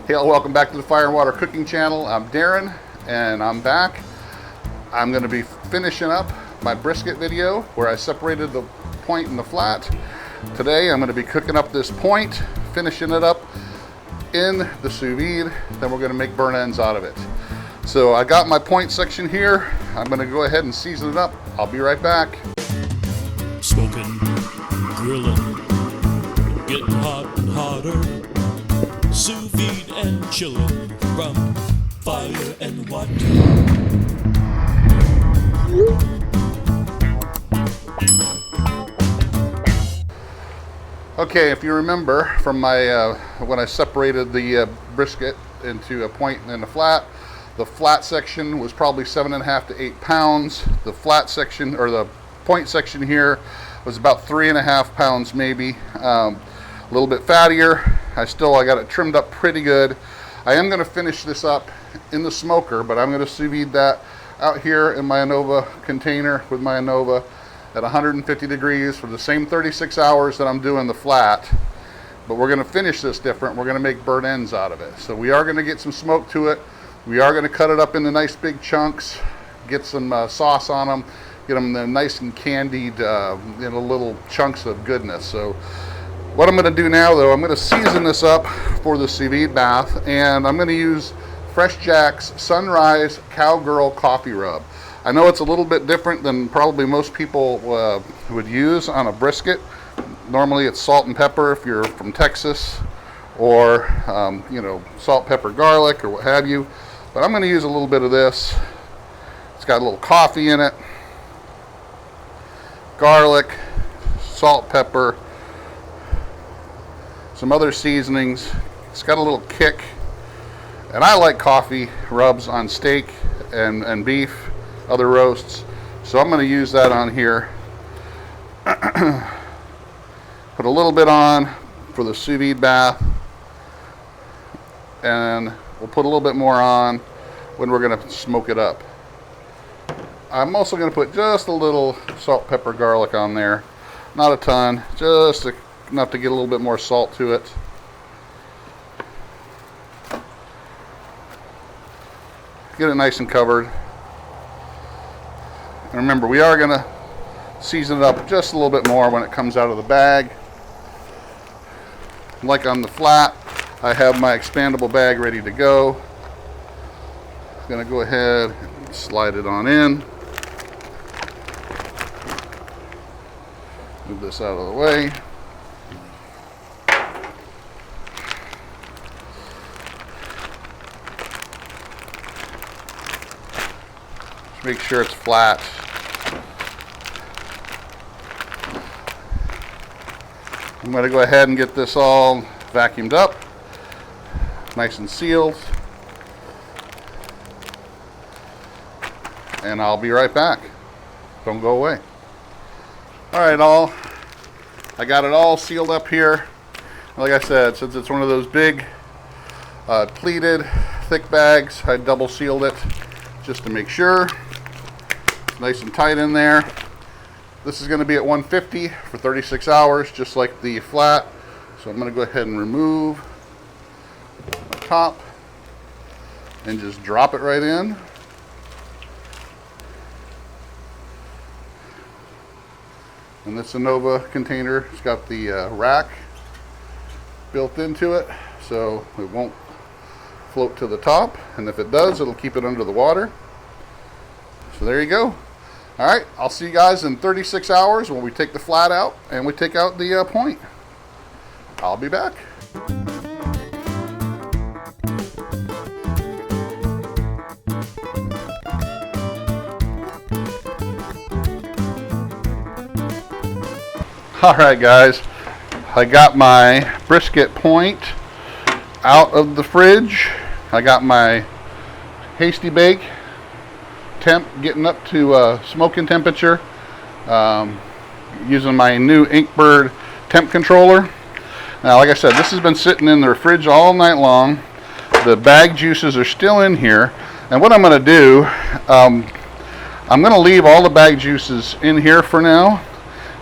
Hey, welcome back to the Fire and Water Cooking Channel. I'm Darren, and I'm back. I'm going to be finishing up my brisket video where I separated the point and the flat. Today I'm going to be cooking up this point, finishing it up in the sous vide. Then we're going to make burnt ends out of it. So I got my point section here. I'm going to go ahead and season it up. I'll be right back. Smoking, grilling, getting hot and hotter, sous vide and chilling from fire and water. Okay, if you remember from my when I separated the brisket into a point and a flat, the flat section was probably 7.5 to 8 pounds. The flat section, or the point section here, was about 3.5 pounds maybe. A little bit fattier. I got it trimmed up pretty good. I am going to finish this up in the smoker, but I'm going to sous vide that out here in my Anova container with my Anova at 150 degrees for the same 36 hours that I'm doing the flat. But we're going to finish this different. We're going to make burnt ends out of it. So we are going to get some smoke to it. We are going to cut it up into nice big chunks, get some sauce on them, get them nice and candied in little chunks of goodness. So what I'm going to do now, though, I'm going to season this up for the sous vide bath, and I'm going to use FreshJax Sunrise Cowgirl Coffee Rub. I know it's a little bit different than probably most people would use on a brisket. Normally it's salt and pepper if you're from Texas, or salt, pepper, garlic, or what have you. But I'm going to use a little bit of this. It's got a little coffee in it, garlic, salt, pepper, some other seasonings. It's got a little kick. And I like coffee rubs on steak and beef, other roasts. So I'm going to use that on here. Put a little bit on for the sous vide bath. And we'll put a little bit more on when we're going to smoke it up. I'm also going to put just a little salt, pepper, garlic on there. Not a ton, just enough to get a little bit more salt to it. Get it nice and covered. And remember, we are going to season it up just a little bit more when it comes out of the bag. Like on the flat, I have my expandable bag ready to go. I'm going to go ahead and slide it on in. Move this out of the way. Just make sure it's flat. I'm going to go ahead and get this all vacuumed up, nice and sealed, and I'll be right back. Don't go away. Alright, I got it all sealed up here. Like I said, since it's one of those big pleated thick bags, I double sealed it just to make sure. Nice and tight in there. This is going to be at 150 for 36 hours, just like the flat. So I'm going to go ahead and remove the top and just drop it right in. And this Anova container, it's got the rack built into it, so it won't float to the top. And if it does, it'll keep it under the water. So there you go. All right, I'll see you guys in 36 hours when we take the flat out and we take out the point. I'll be back. All right, guys, I got my brisket point out of the fridge. I got my Hasty Bake temp getting up to smoking temperature, using my new Inkbird temp controller. Now, like I said, this has been sitting in the fridge all night long. The bag juices are still in here, and what I'm going to do, I'm going to leave all the bag juices in here for now,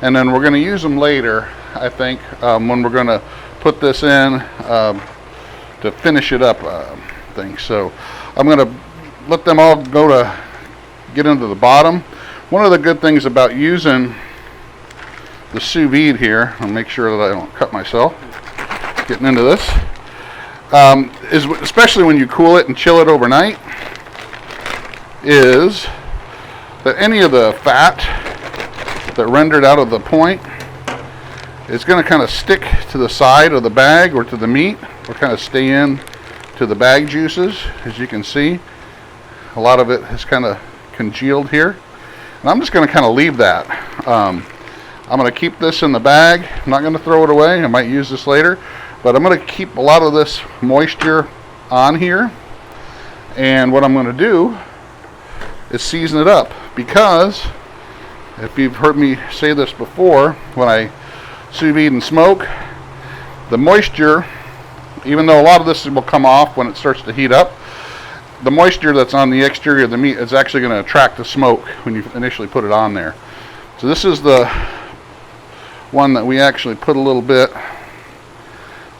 and then we're going to use them later, I think, when we're going to put this in to finish it up thing. So I'm going to let them all go to get into the bottom. One of the good things about using the sous vide here, I'll make sure that I don't cut myself getting into this, is especially when you cool it and chill it overnight, is that any of the fat that rendered out of the point is going to kind of stick to the side of the bag or to the meat, or kind of stay in to the bag juices. As you can see, a lot of it has kind of congealed here, and I'm just going to kind of leave that. I'm going to keep this in the bag. I'm not going to throw it away. I might use this later, but I'm going to keep a lot of this moisture on here, and what I'm going to do is season it up, because if you've heard me say this before, when I sous vide and smoke, the moisture, even though a lot of this will come off when it starts to heat up, the moisture that's on the exterior of the meat is actually going to attract the smoke when you initially put it on there. So this is the one that we actually put a little bit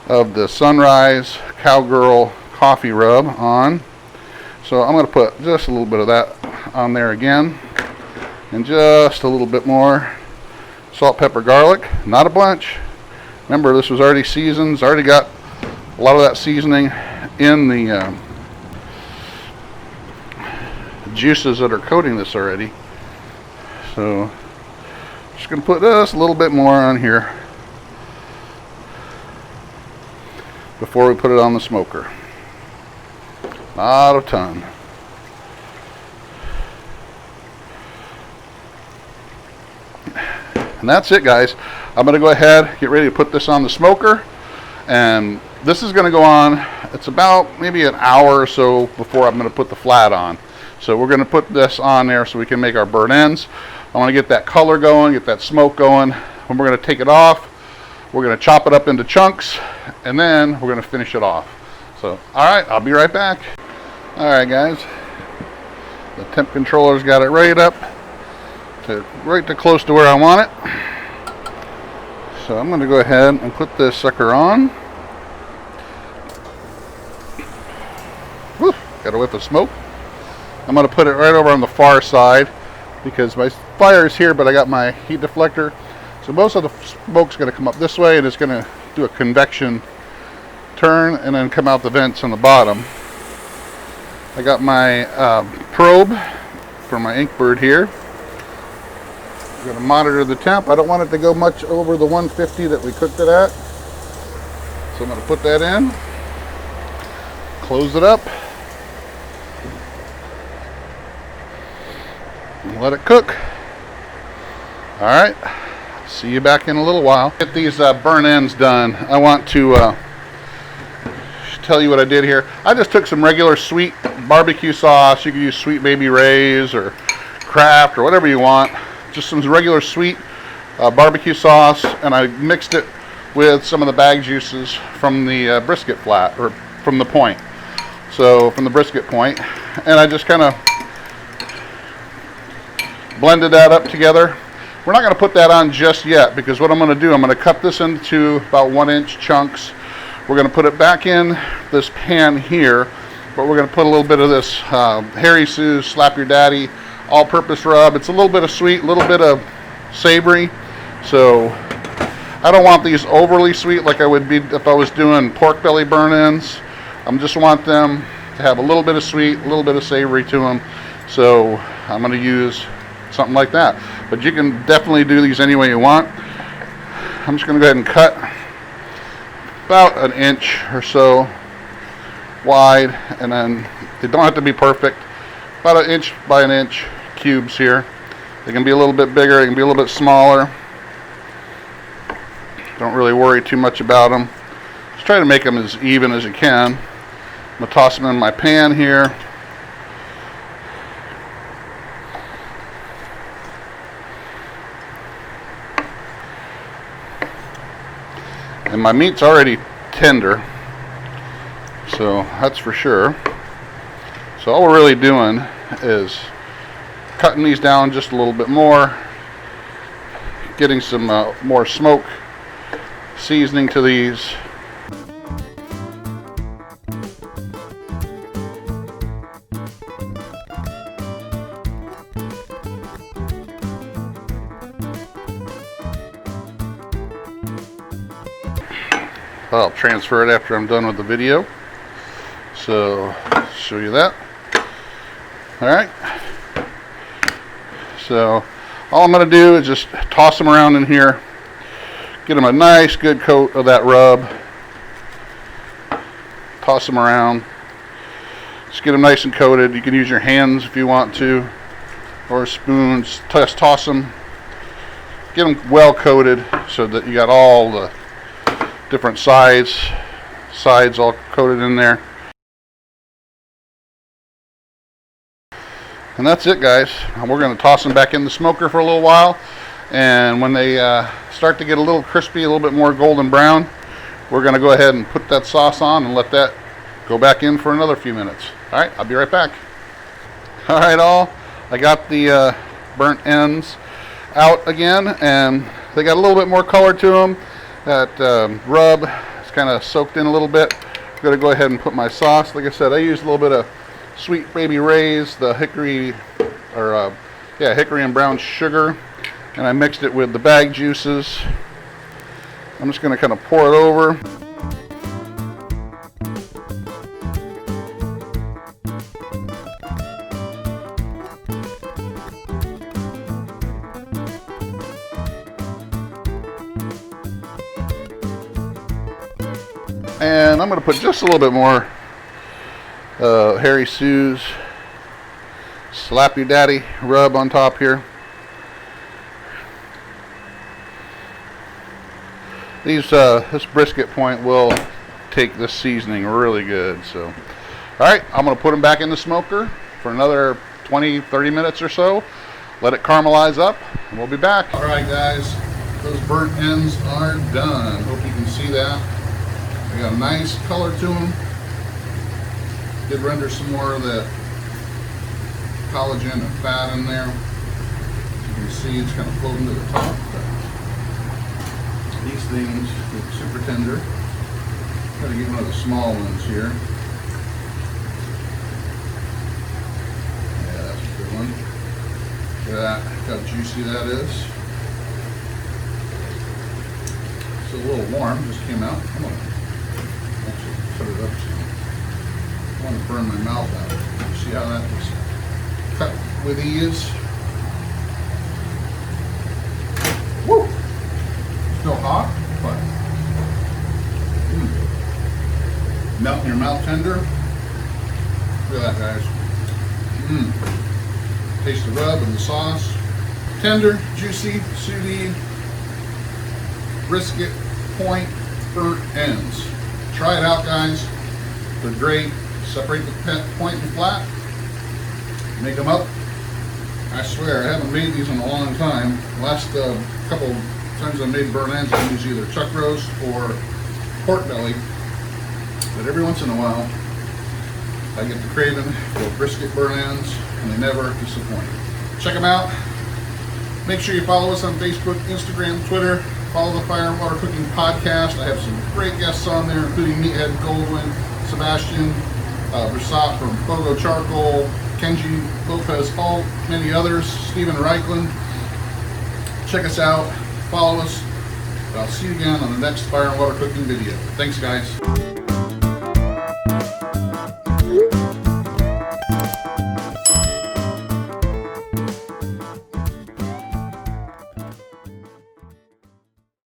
of the Sunrise Cowgirl Coffee Rub on. So I'm going to put just a little bit of that on there again, and just a little bit more salt, pepper, garlic, not a bunch. Remember, this was already seasoned. It's already got a lot of that seasoning in the juices that are coating this already. So just going to put just a little bit more on here before we put it on the smoker. Not a ton. And that's it, guys. I'm going to go ahead, get ready to put this on the smoker, and this is going to go on, it's about maybe an hour or so before I'm going to put the flat on. So we're going to put this on there so we can make our burnt ends. I want to get that color going, get that smoke going. When we're going to take it off, we're going to chop it up into chunks, and then we're going to finish it off. So, alright, I'll be right back. Alright, guys. The temp controller's got it right up to right to close to where I want it. So I'm going to go ahead and put this sucker on. Whew, got a whiff of smoke. I'm going to put it right over on the far side because my fire is here, but I got my heat deflector. So most of the smoke's going to come up this way, and it's going to do a convection turn and then come out the vents on the bottom. I got my probe for my ink bird here. I'm going to monitor the temp. I don't want it to go much over the 150 that we cooked it at. So I'm going to put that in, close it up, and let it cook. Alright, see you back in a little while. Get these burnt ends done. I want to tell you what I did here. I just took some regular sweet barbecue sauce. You can use Sweet Baby Ray's or Kraft or whatever you want. Just some regular sweet barbecue sauce, and I mixed it with some of the bag juices from the brisket flat, or from the point. So from the brisket point, and I just kind of blended that up together. We're not going to put that on just yet, because what I'm going to do, I'm going to cut this into about 1-inch chunks. We're going to put it back in this pan here, but we're going to put a little bit of this Harry Sue's Slap Your Daddy all-purpose rub. It's a little bit of sweet, a little bit of savory. So I don't want these overly sweet like I would be if I was doing pork belly burn-ins. I just want them to have a little bit of sweet, a little bit of savory to them. So I'm going to use something like that. But you can definitely do these any way you want. I'm just going to go ahead and cut about 1 inch or so wide, and then they don't have to be perfect. About 1 inch by 1 inch cubes here. They can be a little bit bigger, they can be a little bit smaller. Don't really worry too much about them. Just try to make them as even as you can. I'm going to toss them in my pan here. And my meat's already tender, so that's for sure. So all we're really doing is cutting these down just a little bit more, getting some more smoke seasoning to these. I'll transfer it after I'm done with the video. So, show you that. Alright. So, all I'm going to do is just toss them around in here. Get them a nice good coat of that rub. Toss them around. Just get them nice and coated. You can use your hands if you want to, or spoons. Just toss them. Get them well coated so that you got all the different sides all coated in there. And that's it, guys. We're going to toss them back in the smoker for a little while, and when they start to get a little crispy, a little bit more golden brown, we're going to go ahead and put that sauce on and let that go back in for another few minutes. Alright, I'll be right back. Alright, I got the burnt ends out again, and they got a little bit more color to them. That rub is kind of soaked in a little bit. I'm going to go ahead and put my sauce. Like I said, I used a little bit of Sweet Baby Ray's, the hickory and brown sugar, and I mixed it with the bag juices. I'm just going to kind of pour it over. And I'm going to put just a little bit more Harry Sue's Slap Your Daddy rub on top here. This brisket point will take this seasoning really good. So, all right, I'm going to put them back in the smoker for another 20-30 minutes or so. Let it caramelize up, and we'll be back. All right, guys, those burnt ends are done. Hope you can see that. They got a nice color to them. Did render some more of that collagen and fat in there. You can see it's kind of floating to the top. These things look super tender. Got to get one of the small ones here. Yeah, that's a good one. Look at that, how juicy that is. It's a little warm, just came out. Come on. Actually, put it up so I want to burn my mouth out. You see how that was cut with ease? Woo! Still hot, but melt in your mouth tender. Look at that, guys. Taste the rub and the sauce. Tender, juicy, sous vide, brisket point burnt ends. Try it out, guys. They're great. Separate the point and flat. Make them up. I swear, I haven't made these in a long time. The last couple times I made burnt ends, I use either chuck roast or pork belly. But every once in a while, I get the craving for brisket burnt ends, and they never disappoint. Check them out. Make sure you follow us on Facebook, Instagram, Twitter. Follow the Fire and Water Cooking Podcast. I have some great guests on there, including Meathead Goldwyn, Sebastian Brisat from Fogo Charcoal, Kenji Lopez, all many others, Stephen Reichland. Check us out, follow us. I'll see you again on the next Fire and Water Cooking video. Thanks, guys.